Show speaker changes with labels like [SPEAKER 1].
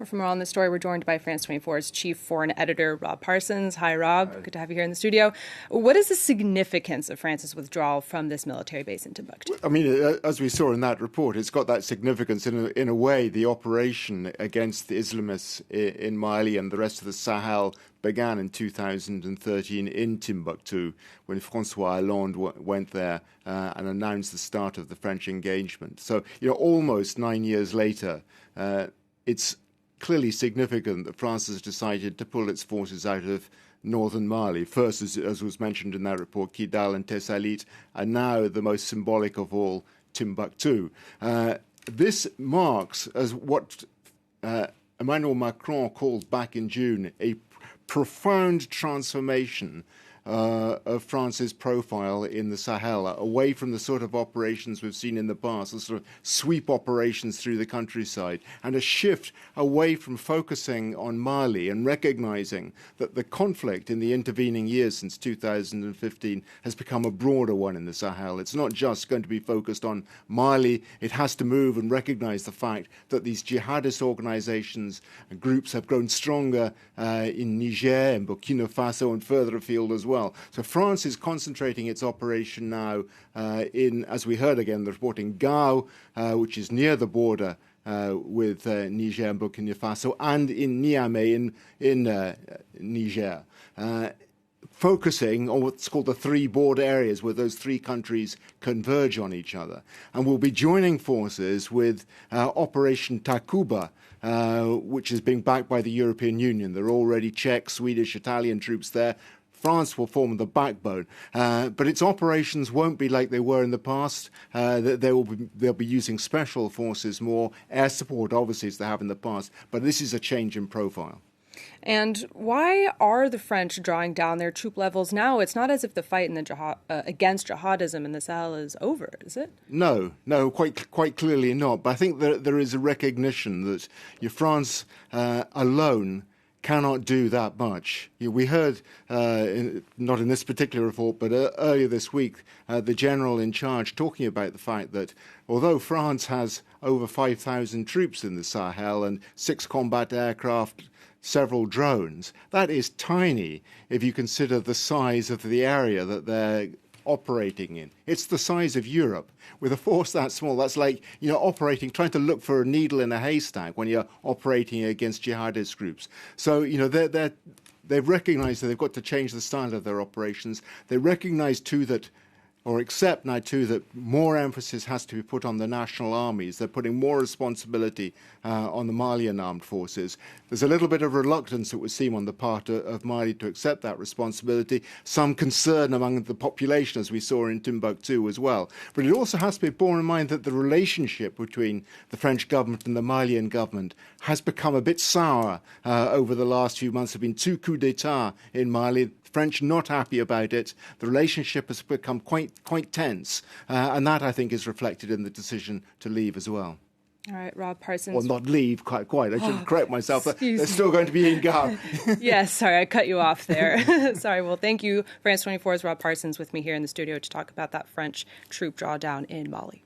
[SPEAKER 1] From around the story, we're joined by France 24's chief foreign editor, Rob Parsons. Hi, Rob. Hi. Good to have you here in the studio. What is the significance of France's withdrawal from this military base in Timbuktu?
[SPEAKER 2] I mean, as we saw in that report, it's got that significance. In a way, the operation against the Islamists in Mali and the rest of the Sahel began in 2013 in Timbuktu when François Hollande went there and announced the start of the French engagement. So, almost 9 years later, it's clearly significant that France has decided to pull its forces out of northern Mali. First, as was mentioned in that report, Kidal and Tessalit, and now the most symbolic of all, Timbuktu. This marks, as what Emmanuel Macron called back in June, a profound transformation of France's profile in the Sahel, away from the sort of operations we've seen in the past, the sort of sweep operations through the countryside, and a shift away from focusing on Mali and recognizing that the conflict in the intervening years since 2015 has become a broader one in the Sahel. It's not just going to be focused on Mali. It has to move and recognize the fact that these jihadist organizations and groups have grown stronger in Niger and Burkina Faso and further afield as well. So France is concentrating its operation now in, as we heard again, the report in Gao, which is near the border with Niger and Burkina Faso, and in Niamey in Niger, focusing on what's called the three border areas where those three countries converge on each other. And we'll be joining forces with Operation Takuba, which is being backed by the European Union. There are already Czech, Swedish, Italian troops there. France will form the backbone, but its operations won't be like they were in the past. They'll be using special forces more, air support obviously as they have in the past, but this is a change in profile.
[SPEAKER 1] And why are the French drawing down their troop levels now? It's not as if the fight in the against jihadism in the Sahel is over, is it? No,
[SPEAKER 2] quite clearly not. But I think there is a recognition that France alone cannot do that much. We heard, not in this particular report, but earlier this week, the general in charge talking about the fact that although France has over 5,000 troops in the Sahel and 6 combat aircraft, several drones, that is tiny if you consider the size of the area that they're operating in. It's the size of Europe. With a force that small, that's like, trying to look for a needle in a haystack when you're operating against jihadist groups. So, they've recognized that they've got to change the style of their operations. They recognize, too, accept now, too, that more emphasis has to be put on the national armies. They're putting more responsibility on the Malian armed forces. There's a little bit of reluctance, it would seem, on the part of Mali to accept that responsibility. Some concern among the population, as we saw in Timbuktu as well. But it also has to be borne in mind that the relationship between the French government and the Malian government has become a bit sour over the last few months. There have been 2 coups d'etat in Mali. French not happy about it. The relationship has become quite tense, and that, I think, is reflected in the decision to leave as well.
[SPEAKER 1] All right, Rob Parsons.
[SPEAKER 2] Well, not leave, quite. I should correct myself. They're still going to be in Gao.
[SPEAKER 1] Yes, sorry, I cut you off there. Sorry. Well, thank you. France 24's Rob Parsons with me here in the studio to talk about that French troop drawdown in Mali.